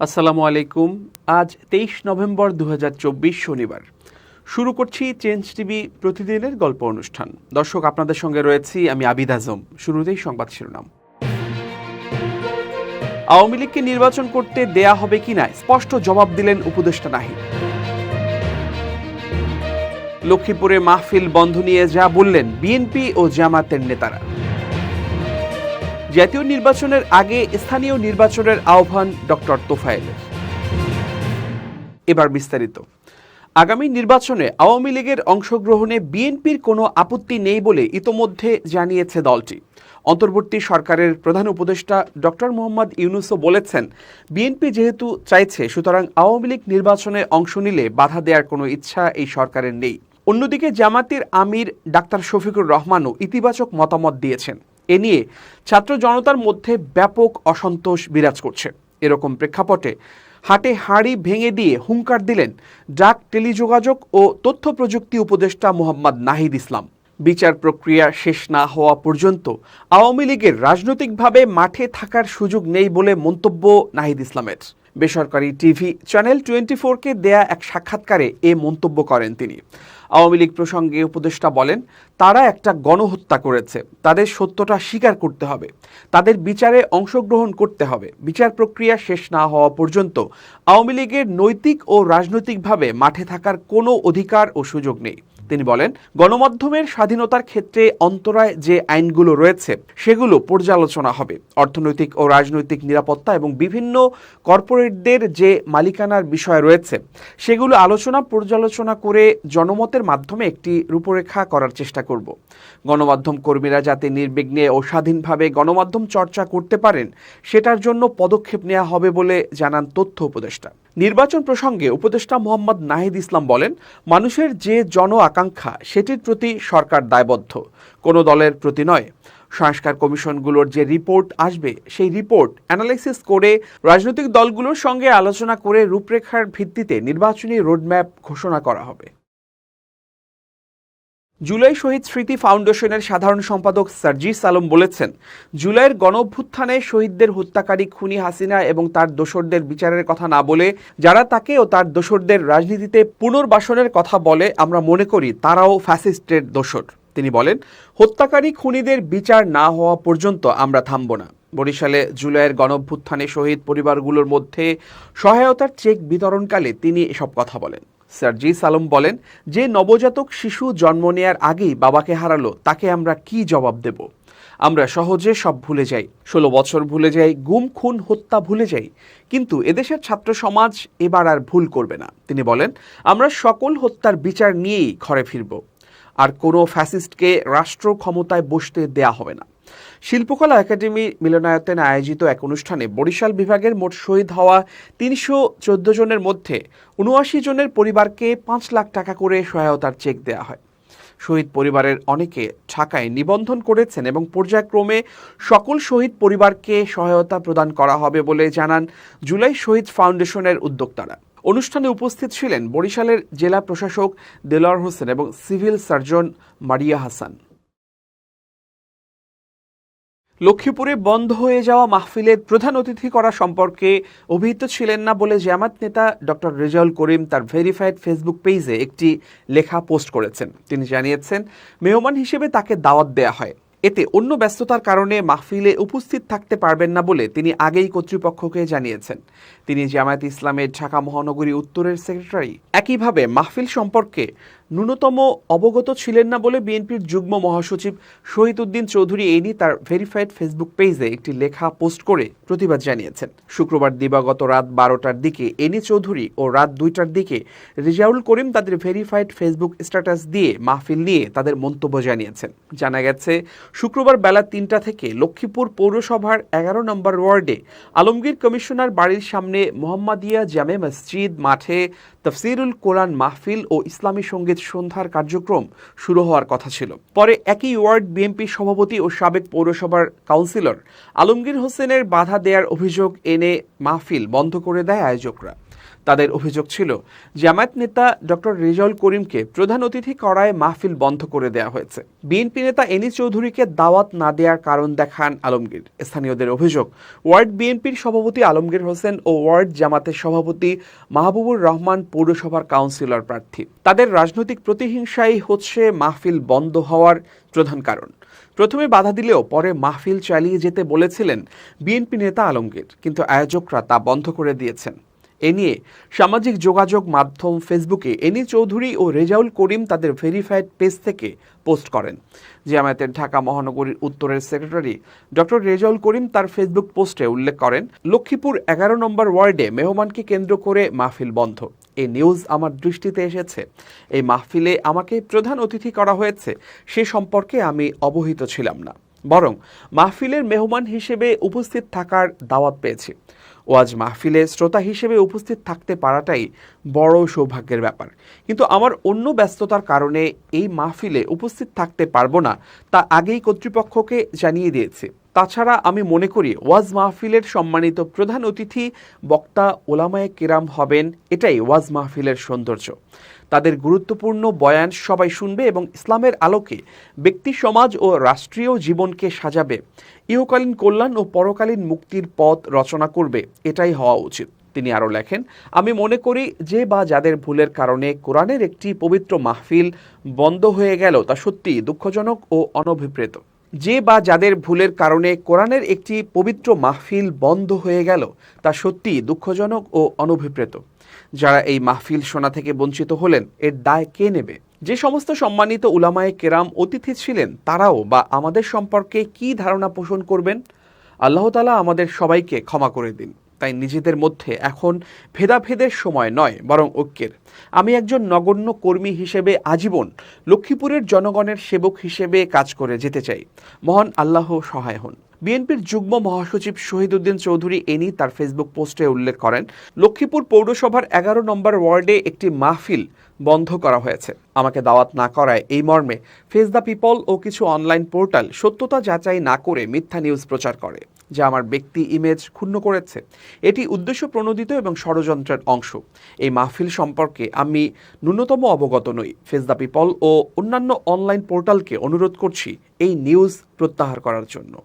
আসসালামু আলাইকুম। আজ 23 নভেম্বর 2024 শনিবার। শুরু করছি চেঞ্জ টিভি প্রতিদিনের গল্প অনুষ্ঠান। দর্শক, আপনাদের সঙ্গে রয়েছি আমি আবিদ আজম। শুরুতেই সংবাদ শিরোনাম। আওয়ামী লীগকে নির্বাচন করতে দেয়া হবে কিনা স্পষ্ট জবাব দিলেন উপদেষ্টা নাহিদ। লক্ষ্মীপুরে মাহফিল বন্ধ নিয়ে যা বললেন বিএনপি ও জামাতের নেতারা। জাতীয় নির্বাচনের আগে স্থানীয় নির্বাচনের আহ্বান ডক্টর তোফায়েলের। এবার বিস্তারিত। আগামী নির্বাচনে আওয়ামী লীগের অংশগ্রহণে বিএনপির কোনো আপত্তি নেই বলে ইতোমধ্যে জানিয়েছে দলটি। অন্তর্বর্তী সরকারের প্রধান উপদেষ্টা ডক্টর মোহাম্মদ ইউনূসও বলেছেন, বিএনপি যেহেতু চাইছে, সুতরাং আওয়ামী লীগ নির্বাচনে অংশ নিলে বাধা দেওয়ার কোনো ইচ্ছা এই সরকারের নেই। অন্যদিকে জামাতের আমির ডাক্তার শফিকুর রহমানও ইতিবাচক মতামত দিয়েছেন। এ নিয়ে ছাত্র জনতার মধ্যে ব্যাপক অসন্তোষ বিরাজ করছে। এরকম প্রেক্ষাপটে হাটে হাড়ি ভেঙে দিয়ে হুঙ্কার দিলেন ডাক, টেলিযোগাযোগ ও তথ্য প্রযুক্তি উপদেষ্টা মোহাম্মদ নাহিদ ইসলাম। বিচার প্রক্রিয়া শেষ না হওয়া পর্যন্ত আওয়ামী লীগের রাজনৈতিকভাবে মাঠে থাকার সুযোগ নেই বলে মন্তব্য নাহিদ ইসলামের। বেসরকারি টিভি চ্যানেল 24-কে দেয়া এক সাক্ষাৎকারে এ মন্তব্য করেন তিনি। আওয়ামী লীগ প্রসঙ্গে উপদেষ্টা বলেন, তারা একটা গণহত্যা করেছে, তাদের সত্যটা স্বীকার করতে হবে, তাদের বিচারে অংশগ্রহণ করতে হবে। বিচার প্রক্রিয়া শেষ না হওয়া পর্যন্ত আওয়ামী লীগের নৈতিক ও রাজনৈতিকভাবে মাঠে থাকার কোনো অধিকার ও সুযোগ নেই। তিনি বলেন, গণমাধ্যমের স্বাধীনতার ক্ষেত্রে অন্তরায় যে আইনগুলো রয়েছে সেগুলো পর্যালোচনা হবে। অর্থনৈতিক ও রাজনৈতিক নিরাপত্তা এবং বিভিন্ন কর্পোরেটদের যে মালিকানার বিষয় রয়েছে সেগুলো আলোচনা পর্যালোচনা করে জনমতের মাধ্যমে একটি রূপরেখা করার চেষ্টা করব। গণমাধ্যম কর্মীরা যাতে নির্বিঘ্নে ও স্বাধীনভাবে গণমাধ্যম চর্চা করতে পারেন সেটার জন্য পদক্ষেপ নেওয়া হবে বলে জানান তথ্য উপদেষ্টা। নির্বাচন প্রসঙ্গে উপদেষ্টা মোহাম্মদ নাহিদ ইসলাম বলেন, মানুষের যে জন আকাঙ্ক্ষা সেটির প্রতি সরকার দায়বদ্ধ, কোনো দলের প্রতি নয়। সংস্কার কমিশনগুলোর যে রিপোর্ট আসবে সেই রিপোর্ট অ্যানালাইসিস করে রাজনৈতিক দলগুলোর সঙ্গে আলোচনা করে রূপরেখার ভিত্তিতে নির্বাচনী রোডম্যাপ ঘোষণা করা হবে। জুলাই শহীদ স্মৃতি ফাউন্ডেশনের সাধারণ সম্পাদক সার্জিস আলম বলেছেন, জুলাইয়ের গণঅভ্যুত্থানে শহীদদের হত্যাকারী খুনি হাসিনা এবং তার দোসরদের বিচারের কথা না বলে যারা তাকে ও তার দোসরদের রাজনীতিতে পুনর্বাসনের কথা বলে, আমরা মনে করি তারাও ফ্যাসিস্টের দোসর। তিনি বলেন, হত্যাকারী খুনিদের বিচার না হওয়া পর্যন্ত আমরা থামব না। বরিশালে জুলাইয়ের গণঅভ্যুত্থানে শহীদ পরিবারগুলোর মধ্যে সহায়তার চেক বিতরণকালে তিনি এসব কথা বলেন। সার্জিস আলম বলেন, যে নবজাতক শিশু জন্ম নেয়ার আগেই বাবাকে হারালো তাকে আমরা কি জবাব দেব? আমরা সহজে সব ভুলে যাই, 16 বছর ভুলে যাই, গুম খুন হত্যা ভুলে যাই, কিন্তু এদেশের ছাত্র সমাজ এবার আর ভুল করবে না। তিনি বলেন, আমরা সকল হত্যার বিচার নিয়েই ঘরে ফিরব, আর কোনো ফ্যাসিস্টকে রাষ্ট্র ক্ষমতায় বসতে দেয়া হবে না। শিল্পকলা একাডেমি মিলনায়তনে আয়োজিত এক অনুষ্ঠানে বরিশাল বিভাগের মোট শহীদ হওয়া 314 জনের মধ্যে 79 জনের পরিবারকে 5 লাখ টাকা করে সহায়তার চেক দেওয়া হয়। শহীদ পরিবারের অনেকে ঢাকায় নিবন্ধন করেছেন এবং পর্যায়ক্রমে সকল শহীদ পরিবারকে সহায়তা প্রদান করা হবে বলে জানান জুলাই শহীদ ফাউন্ডেশনের উদ্যোক্তারা। অনুষ্ঠানে উপস্থিত ছিলেন বরিশালের জেলা প্রশাসক দেলোয়ার হোসেন এবং সিভিল সার্জন মারিয়া হাসান। লক্ষ্মীপুরে বন্ধ হয়ে যাওয়া মাহফিলের প্রধান অতিথি করা সম্পর্কে অভিহিত ছিলেন না বলে জামাত নেতা ডক্টর রেজাউল করিম তার ভেরিফাইড ফেসবুক পেজে একটি লেখা পোস্ট করেছেন। তিনি জানিয়েছেন, মেহমান হিসেবে তাকে দাওয়াত দেয়া হয়, এতে অন্য ব্যস্ততার কারণে মাহফিলে উপস্থিত থাকতে পারবেন না বলে তিনি আগেই কর্তৃপক্ষকে জানিয়েছেন। তিনি জামায়াত ইসলামের ঢাকা মহানগরী উত্তরের সেক্রেটারি। একইভাবে মাহফিল সম্পর্কে ন্যূনতম অবগত ছিলেন না বলে বিএনপির যুগ্ম মহাসচিব শহীদ উদ্দিন চৌধুরী এই নিয়ে তার ভেরিফাইড ফেসবুক পেজে একটি লেখা পোস্ট করে প্রতিবাদ জানিয়েছেন। শুক্রবার দিবাগত রাত 12টার দিকে এনি চৌধুরী ও রাত 2টার দিকে রেজাউল করিম তাদের ভেরিফাইড ফেসবুক স্ট্যাটাস দিয়ে মাহফিল নিয়ে তাদের মন্তব্য জানিয়েছেন। জানা গেছে, শুক্রবার বেলা 3টা থেকে লক্ষ্মীপুর পৌরসভার 11 নম্বর ওয়ার্ডে আলমগীর কমিশনার বাড়ির সামনে মোহাম্মদিয়া জামে মসজিদ মাঠে তাফসিরুল কোরআন মাহফিল ও ইসলামী সঙ্গীত সন্ধ্যার কার্যক্রম শুরু হওয়ার কথা ছিল। পরে একই ওয়ার্ড বিএনপি সভাপতি ও সাবেক পৌরসভার কাউন্সিলর আলমগীর হোসেনের বাধা দেওয়ার অভিযোগ এনে মাহফিল বন্ধ করে দেয় আয়োজকরা। তাদের অভিযোগ ছিল, জামায়াত নেতা ডক্টর রেজাউল করিমকে প্রধান অতিথি করায় মাহফিল বন্ধ করে দেওয়া হয়েছে। বিএনপি নেতা এনিস চৌধুরীকে দাওয়াত না দেওয়ার কারণ দেখান আলমগীর। স্থানীয়দের অভিযোগ, ওয়ার্ড বিএনপির সভাপতি আলমগীর হোসেন ও ওয়ার্ড জামাতের সভাপতি মাহবুবুর রহমান পৌরসভার কাউন্সিলর প্রার্থী। তাদের রাজনৈতিক প্রতিহিংসাই হচ্ছে মাহফিল বন্ধ হওয়ার প্রধান কারণ। প্রথমে বাধা দিলেও পরে মাহফিল চালিয়ে যেতে বলেছিলেন বিএনপি নেতা আলমগীর, কিন্তু আয়োজকরা তা বন্ধ করে দিয়েছেন। এ নিয়ে সামাজিক যোগাযোগ মাধ্যম ফেসবুকে এনিস চৌধুরী ও রেজাউল করিম তাদের ভেরিফাইড পেজ থেকে পোস্ট করেন। জামায়াতের ঢাকা মহানগরীর উত্তরের সেক্রেটারি ডক্টর রেজাউল করিম তার ফেসবুক পোস্টে উল্লেখ করেন, লক্ষ্মীপুর 11 নম্বর ওয়ার্ডে মেহমানকে কেন্দ্র করে মাহফিল বন্ধ। এই নিউজ আমার দৃষ্টিতে এসেছে। এই মাহফিলে আমাকে প্রধান অতিথি করা হয়েছে, সে সম্পর্কে আমি অবহিত ছিলাম না, বরং মাহফিলের মেহমান হিসেবে উপস্থিত থাকার দাওয়াত পেয়েছি। ওয়াজ মাহফিলে শ্রোতা হিসেবে উপস্থিত থাকতে পারাটাই বড় সৌভাগ্যের ব্যাপার, কিন্তু আমার অন্য ব্যস্ততার কারণে এই মাহফিলে উপস্থিত থাকতে পারবো না, তা আগেই কর্তৃপক্ষকে জানিয়ে দিয়েছি। তাছাড়া আমি মনে করি ওয়াজ মাহফিলের সম্মানিত প্রধান অতিথি বক্তা ওলামায়ে কেরাম হবেন, এটাই ওয়াজ মাহফিলের সৌন্দর্য। তাদের গুরুত্বপূর্ণ বয়ান সবাই শুনবে এবং ইসলামের আলোকে ব্যক্তি সমাজ ও রাষ্ট্রীয় জীবনকে সাজাবে, ইহকালীন কল্যাণ ও পরকালীন মুক্তির পথ রচনা করবে, এটাই হওয়া উচিত। তিনি আরও লেখেন, আমি মনে করি যে বা যাদের ভুলের কারণে কোরআনের একটি পবিত্র মাহফিল বন্ধ হয়ে গেল তা সত্যিই দুঃখজনক ও অনভিপ্রেত। যে বা যাদের ভুলের কারণে কোরআনের একটি পবিত্র মাহফিল বন্ধ হয়ে গেল তা সত্যিই দুঃখজনক ও অনভিপ্রেত। যারা এই মাহফিল শোনা থেকে বঞ্চিত হলেন, এর দায় কে নেবে? যে সমস্ত সম্মানিত উলামায়ে কেরাম অতিথি ছিলেন, তারাও বা আমাদের সম্পর্কে কি ধারণা পোষণ করবেন? আল্লাহ তাআলা আমাদের সবাইকে ক্ষমা করে দিন। তাই নিজেদের মধ্যে এখন ভেদাভেদের সময় নয়, বরং ঐক্যের। আমি একজন নগণ্য কর্মী হিসেবে আজীবন লক্ষ্মীপুরের জনগণের সেবক হিসেবে কাজ করে যেতে চাই। মহান আল্লাহ সহায় হন। বিএনপির যুগ্ম মহাসচিব শহীদউদ্দিন চৌধুরী এনি তার ফেসবুক পোস্টে উল্লেখ করেন, লক্ষ্মীপুর পৌরসভার 11 নম্বর ওয়ার্ডে একটি মাহফিল বন্ধ করা হয়েছে। আমাকে দাওয়াত না করায় এই মর্মে ফেস দ্য পিপল ও কিছু অনলাইন পোর্টাল সত্যতা যাচাই না করে মিথ্যা নিউজ প্রচার করে, যা আমার ব্যক্তি ইমেজ ক্ষুণ্ণ করেছে। এটি উদ্দেশ্য প্রণোদিত এবং ষড়যন্ত্রের অংশ। এই মাহফিল সম্পর্কে আমি ন্যূনতম অবগত নই। ফেস দ্য পিপল ও অন্যান্য অনলাইন পোর্টালকে অনুরোধ করছি এই নিউজ প্রত্যাহার করার জন্য।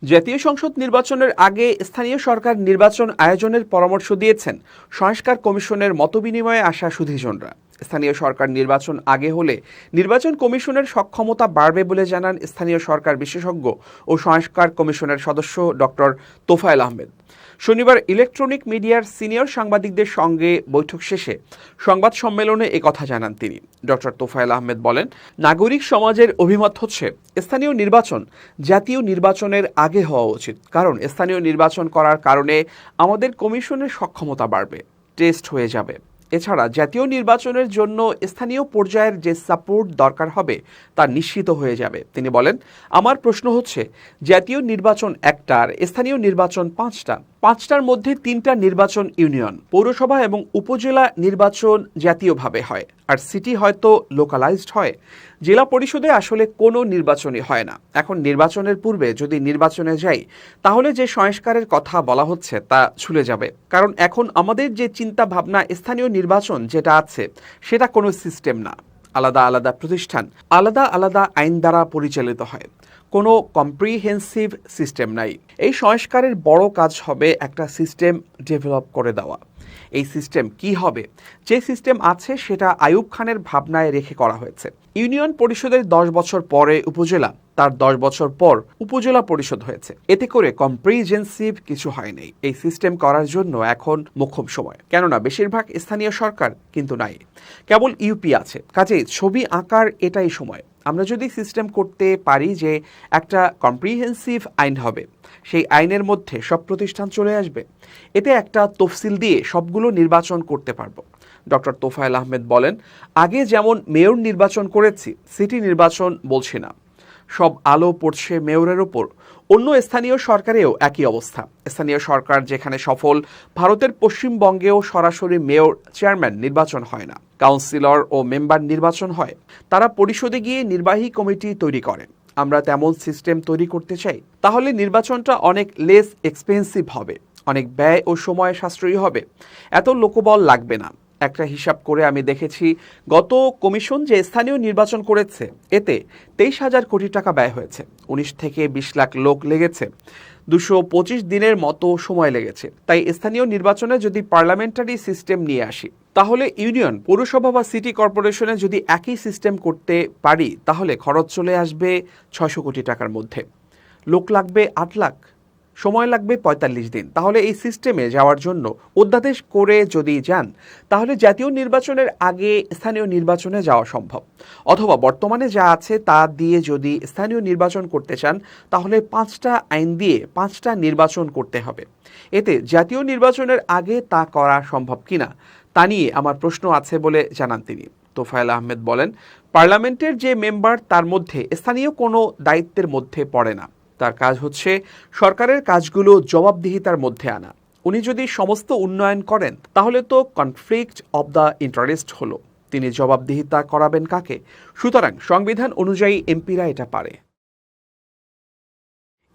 জাতীয় সংসদ নির্বাচনের আগে স্থানীয় সরকার নির্বাচন আয়োজনের পরামর্শ দিয়েছেন সংস্কার কমিশনের মতবিনিময়ে আসা সুধীজনরা। স্থানীয় সরকার নির্বাচন আগে হলে নির্বাচন কমিশনের সক্ষমতা বাড়বে বলে জানান স্থানীয় সরকার বিশেষজ্ঞ ও সংস্কার কমিশনের সদস্য ডক্টর তোফায়েল আহমেদ। শনিবার ইলেকট্রনিক মিডিয়ার সিনিয়র সাংবাদিকদের সঙ্গে বৈঠক শেষে সংবাদ সম্মেলনে একথা জানান তিনি। ডক্টর তোফায়েল আহমেদ বলেন, নাগরিক সমাজের অভিমত হচ্ছে স্থানীয় নির্বাচন জাতীয় নির্বাচনের আগে হওয়া উচিত, কারণ স্থানীয় নির্বাচন করার কারণে আমাদের কমিশনের সক্ষমতা বাড়বে, টেস্ট হয়ে যাবে। এছাড়া জাতীয় নির্বাচনের জন্য স্থানীয় পর্যায়ের যে সাপোর্ট দরকার হবে তা নিশ্চিত হয়ে যাবে। তিনি বলেন, আমার প্রশ্ন হচ্ছে জাতীয় নির্বাচন একটা আর স্থানীয় নির্বাচন পাঁচটার মধ্যে 3টা নির্বাচন ইউনিয়ন, পৌরসভা এবং উপজেলা নির্বাচন জাতীয়ভাবে হয়, আর সিটি হয়তো লোকালাইজড হয়। জেলা পরিষদে আসলে কোনো নির্বাচনই হয় না। এখন নির্বাচনের পূর্বে যদি নির্বাচনে যাই, তাহলে যে সংস্কারের কথা বলা হচ্ছে তা ছুলে যাবে, কারণ এখন আমাদের যে চিন্তা ভাবনা স্থানীয় নির্বাচন যেটা আছে সেটা কোনো সিস্টেম না। আলাদা আলাদা প্রতিষ্ঠান আলাদা আলাদা আইন দ্বারা পরিচালিত হয়, কোনো কম্প্রিহেন্সিভ সিস্টেম নাই। এই সংস্কারের বড় কাজ হবে একটা সিস্টেম ডেভেলপ করে দেওয়া। এই সিস্টেম কি হবে? যে সিস্টেম আছে সেটা আইয়ুব খানের ভাবনায় রেখে করা হয়েছে। ইউনিয়ন পরিষদের 10 বছর পরে উপজেলা, তার 10 বছর পর উপজেলা পরিষদ হয়েছে। এতে করে কম্প্রিহেন্সিভ কিছু হয়নি। এই সিস্টেম করার জন্য এখন মোক্ষম সময়, কেননা বেশিরভাগ স্থানীয় সরকার কিন্তু নাই, কেবল ইউপি আছে। কাজেই ছবি আঁকার এটাই সময়। আমরা যদি সিস্টেম করতে পারি যে একটা কম্প্রিহেন্সিভ আইন হবে, সেই আইনের মধ্যে সব প্রতিষ্ঠান চলে আসবে, এতে একটা তফসিল দিয়ে সবগুলো নির্বাচন করতে পারবো। ডক্টর তোফায়েল আহমেদ বলেন, আগে যেমন মেয়র নির্বাচন করেছি, সিটি নির্বাচন বলছি না। সব আলো পড়ছে মেয়রের ওপর। অন্য স্থানীয় সরকারেও একই অবস্থা। স্থানীয় সরকার যেখানে সফল, ভারতের পশ্চিমবঙ্গেও সরাসরি মেয়র চেয়ারম্যান নির্বাচন হয় না, কাউন্সিলর ও মেম্বার নির্বাচন হয়। তারা পরিষদে গিয়ে নির্বাহী কমিটি তৈরি করে। আমরা তেমন সিস্টেম তৈরি করতে চাই, তাহলে নির্বাচনটা অনেক লেস এক্সপেন্সিভ হবে, অনেক ব্যয় ও সময় সাশ্রয়ী হবে। এত লোকবল লাগবে না। একটা হিসাব করে আমি দেখেছি, গত কমিশন যে স্থানীয় নির্বাচন করেছে এতে 23,000 কোটি টাকা ব্যয় হয়েছে। 19 থেকে 20 লাখ লোক লেগেছে। 225 দিনের মতো সময় লেগেছে। তাই স্থানীয় নির্বাচনে যদি পার্লামেন্টারি সিস্টেম নিয়ে আসি, তাহলে ইউনিয়ন, পৌরসভা বা সিটি কর্পোরেশনে যদি একই সিস্টেম করতে পারি, তাহলে খরচ চলে আসবে 600 কোটি টাকার মধ্যে। লোক লাগবে 8 লাখ, সময় লাগবে 45 দিন। তাহলে এই সিস্টেমে যাওয়ার জন্য অধ্যাদেশ করে যদি যান, তাহলে জাতীয় নির্বাচনের আগে স্থানীয় নির্বাচনে যাওয়া সম্ভব। অথবা বর্তমানে যা আছে তা দিয়ে যদি স্থানীয় নির্বাচন করতে চান, তাহলে 5টা আইন দিয়ে 5টা নির্বাচন করতে হবে। এতে জাতীয় নির্বাচনের আগে তা করা সম্ভব কিনা তা নিয়ে আমার প্রশ্ন আছে বলে জানান তিনি। তোফায়েল আহমেদ বলেন, পার্লামেন্টের যে মেম্বার তার মধ্যে স্থানীয় কোনো দায়িত্বের মধ্যে পড়ে না। তার কাজ হচ্ছে সরকারের কাজগুলো জবাবদিহিতার মধ্যে আনা। উনি যদি সমস্ত উন্নয়ন করেন, তাহলে তো কনফ্লিক্ট অব দ্য ইন্টারেস্ট হলো। তিনি জবাবদিহিতা করাবেন কাকে? সুতরাং সংবিধান অনুযায়ী এমপিরা এটা পারে।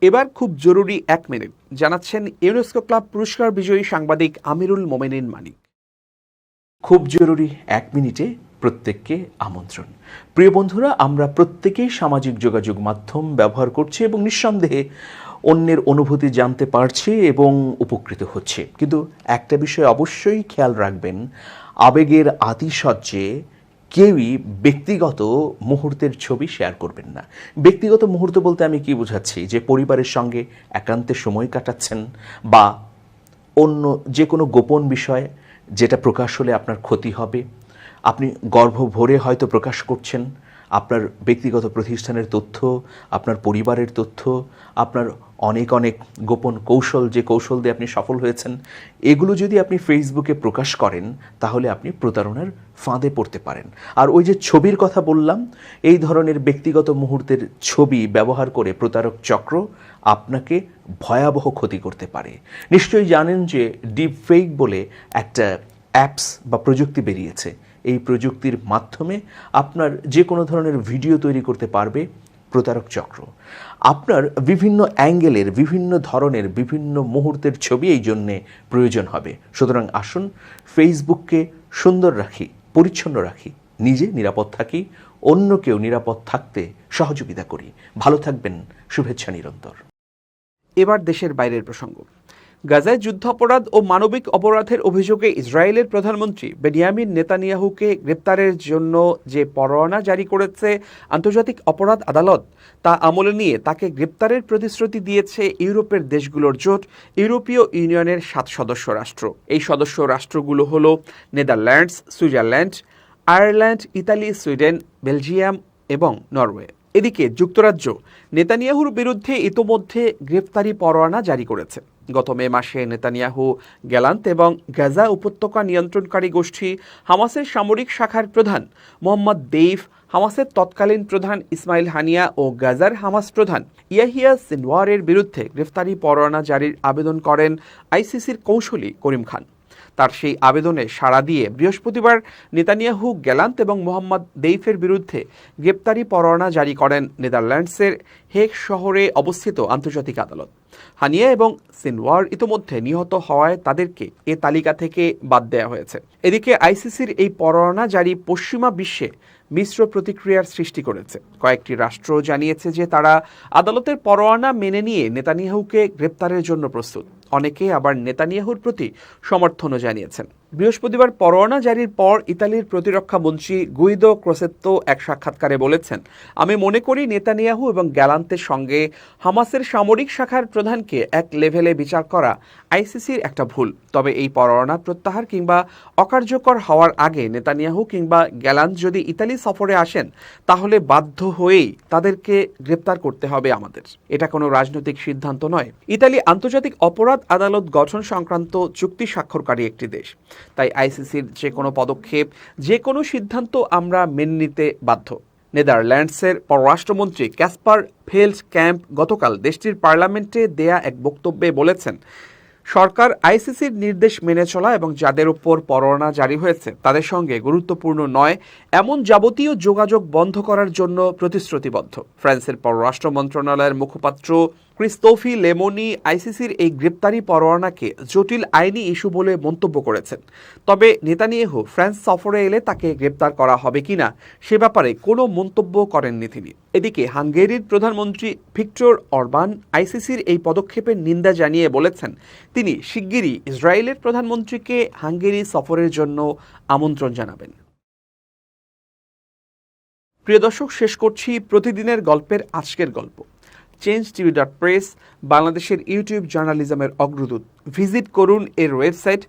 এবার খুব জরুরি 1 মিনিট জানাচ্ছেন ইউনেস্কো ক্লাব পুরস্কার বিজয়ী সাংবাদিক আমিরুল মোমেনিন মানিক। খুব জরুরি 1 মিনিটে প্রত্যেককে আমন্ত্রণ। প্রিয় বন্ধুরা, আমরা প্রত্যেকেই সামাজিক যোগাযোগ মাধ্যম ব্যবহার করছি এবং নিঃসন্দেহে অন্যের অনুভূতি জানতে পারছি এবং উপকৃত হচ্ছে। কিন্তু একটা বিষয় অবশ্যই খেয়াল রাখবেন, আবেগের আতিশয্যে কেউই ব্যক্তিগত মুহূর্তের ছবি শেয়ার করবেন না। ব্যক্তিগত মুহূর্ত বলতে আমি কি বোঝাচ্ছি, যে পরিবারের সঙ্গে একান্তে সময় কাটাচ্ছেন বা অন্য যে কোনো গোপন বিষয় যেটা প্রকাশ হলে আপনার ক্ষতি হবে, আপনি গর্ভ ভরে হয়তো প্রকাশ করছেন আপনার ব্যক্তিগত প্রতিষ্ঠানের তথ্য, আপনার পরিবারের তথ্য, আপনার অনেক অনেক গোপন কৌশল, যে কৌশল দিয়ে আপনি সফল হয়েছেন, এগুলো যদি আপনি ফেসবুকে প্রকাশ করেন, তাহলে আপনি প্রতারণার ফাঁদে পড়তে পারেন। আর ওই যে ছবির কথা বললাম, এই ধরনের ব্যক্তিগত মুহূর্তের ছবি ব্যবহার করে প্রতারক চক্র আপনাকে ভয়াবহ ক্ষতি করতে পারে। নিশ্চয়ই জানেন যে ডিপ ফেক বলে একটা অ্যাপস বা প্রযুক্তি বেরিয়েছে। এই প্রযুক্তির মাধ্যমে আপনার যে কোনো ধরনের ভিডিও তৈরি করতে পারবে প্রতারক চক্র। আপনার বিভিন্ন অ্যাঙ্গেলের, বিভিন্ন ধরনের, বিভিন্ন মুহূর্তের ছবি এই জন্যে প্রয়োজন হবে। সুতরাং আসুন ফেসবুককে সুন্দর রাখি, পরিচ্ছন্ন রাখি, নিজে নিরাপদ থাকি, অন্যকেও নিরাপদ থাকতে সহযোগিতা করি। ভালো থাকবেন, শুভেচ্ছা নিরন্তর। এবার দেশের বাইরের প্রসঙ্গ। গাজায় যুদ্ধাপরাধ ও মানবিক অপরাধের অভিযোগে ইসরায়েলের প্রধানমন্ত্রী বেনিয়ামিন নেতানিয়াহুকে গ্রেপ্তারের জন্য যে পরোয়ানা জারি করেছে আন্তর্জাতিক অপরাধ আদালত, তা আমলে নিয়ে তাকে গ্রেপ্তারের প্রতিশ্রুতি দিয়েছে ইউরোপের দেশগুলোর জোট, ইউরোপীয় ইউনিয়নের 7 সদস্য রাষ্ট্র। এই সদস্য রাষ্ট্রগুলো হলো Netherlands, Switzerland, Ireland, Italy, Sweden, Belgium এবং নরওয়ে। এদিকে যুক্তরাজ্য নেতানিয়াহুর বিরুদ্ধে ইতোমধ্যে গ্রেফতারি পরোয়ানা জারি করেছে। গত মে মাসে নেতানিয়াহু, গ্যালান্ত এবং গাজা উপত্যকা নিয়ন্ত্রণকারী গোষ্ঠী হামাসের সামরিক শাখার প্রধান মোহাম্মদ দেইফ, হামাসের তৎকালীন প্রধান ইসমাইল হানিয়া ও গাজার হামাস প্রধান ইয়াহিয়া সিনওয়ারের বিরুদ্ধে গ্রেফতারি পরোয়ানা জারির আবেদন করেন আইসিসির কৌঁসুলি করিম খান। তার সেই আবেদনে সাড়া দিয়ে বৃহস্পতিবার নেতানিয়াহু, গ্যালান্ত এবং মোহাম্মদ দেইফের বিরুদ্ধে গ্রেপ্তারি পরোয়ানা জারি করেন নেদারল্যান্ডসের হেগ শহরে অবস্থিত আন্তর্জাতিক আদালত। হানিয়া এবং সিনওয়ার ইতোমধ্যে নিহত হওয়ায় তাদেরকে এ তালিকা থেকে বাদ দেওয়া হয়েছে। এদিকে আইসিসির এই পরোয়ানা জারি পশ্চিমা বিশ্বে মিশ্র প্রতিক্রিয়ার সৃষ্টি করেছে। কয়েকটি রাষ্ট্র জানিয়েছে যে তারা আদালতের পরোয়ানা মেনে নিয়ে নেতানিয়াহুকে গ্রেপ্তারের জন্য প্রস্তুত। অনেকে আবার নেতানিয়াহুর প্রতি সমর্থনও জানিয়েছেন। বৃহস্পতিবার পরোয়ানা জারির পর ইতালির প্রতিরক্ষা মন্ত্রী গুইদো ক্রোসেত্তো এক সাক্ষাৎকারে বলেছেন, আমি মনে করি নেতানিয়াহু এবং গ্যালান্তের সঙ্গে হামাসের সামরিক শাখার প্রধানকে এক লেভেলে বিচার করা আইসিসির একটা ভুল। তবে এই পরোয়ানা প্রত্যাহার কিংবা অকার্যকর হওয়ার আগে নেতানিয়াহু কিংবা গ্যালান্ত যদি ইতালি সফরে আসেন, তাহলে বাধ্য হয়েই তাদেরকে গ্রেপ্তার করতে হবে আমাদের। এটা কোনো রাজনৈতিক সিদ্ধান্ত নয়। ইতালি আন্তর্জাতিক অপরাধ আদালত গঠন সংক্রান্ত চুক্তি স্বাক্ষরকারী একটি দেশ। তাই আইসিসির যে কোনো পদক্ষেপ, যে কোনো সিদ্ধান্ত আমরা মেনে নিতে বাধ্য। নেদারল্যান্ডসের পররাষ্ট্রমন্ত্রী ক্যাসপার ভেল্ড ক্যাম্প গতকাল দেশটির পার্লামেন্টে দেয়া এক বক্তব্যে বলেছেন, সরকার আইসিসির নির্দেশ মেনে চলা এবং যাদের উপর পরোয়ানা জারি হয়েছে তাদের সঙ্গে গুরুত্বপূর্ণ নয় এমন যাবতীয় যোগাযোগ বন্ধ করার জন্য প্রতিশ্রুতিবদ্ধ। ফ্রান্সের পররাষ্ট্র মন্ত্রণালয়ের মুখপাত্র ক্রিস্তোফি লেমনি আইসিসির এই গ্রেপ্তারি পরোয়ানাকে জটিল আইনি ইস্যু বলে মন্তব্য করেছেন। তবে নেতানিয়াহু ফ্রান্স সফরে এলে তাকে গ্রেপ্তার করা হবে কিনা সে ব্যাপারে কোনো মন্তব্য করেননি তিনি। এদিকে হাঙ্গেরির প্রধানমন্ত্রী ভিক্টর অরবান আইসিসির এই পদক্ষেপের নিন্দা জানিয়ে বলেছেন তিনি শিগগিরই ইসরায়েলের প্রধানমন্ত্রীকে হাঙ্গেরি সফরের জন্য আমন্ত্রণ জানাবেন। প্রিয় দর্শক, শেষ করছি প্রতিদিনের গল্পের আজকের গল্প। change.tv.press বাংলাদেশের ইউটিউব জার্নালিজমের অগ্রদূত। ভিজিট করুন এর ওয়েবসাইট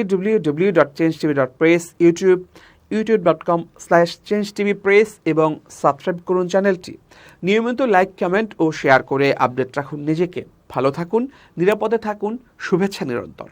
www.changetv.press, youtube.com/changetvpress এবং সাবস্ক্রাইব করুন চ্যানেলটি। নিয়মিত লাইক, কমেন্ট ও শেয়ার করে আপডেট রাখুন নিজেকে। ভালো থাকুন, নিরাপদে থাকুন, শুভেচ্ছা নিরন্তর।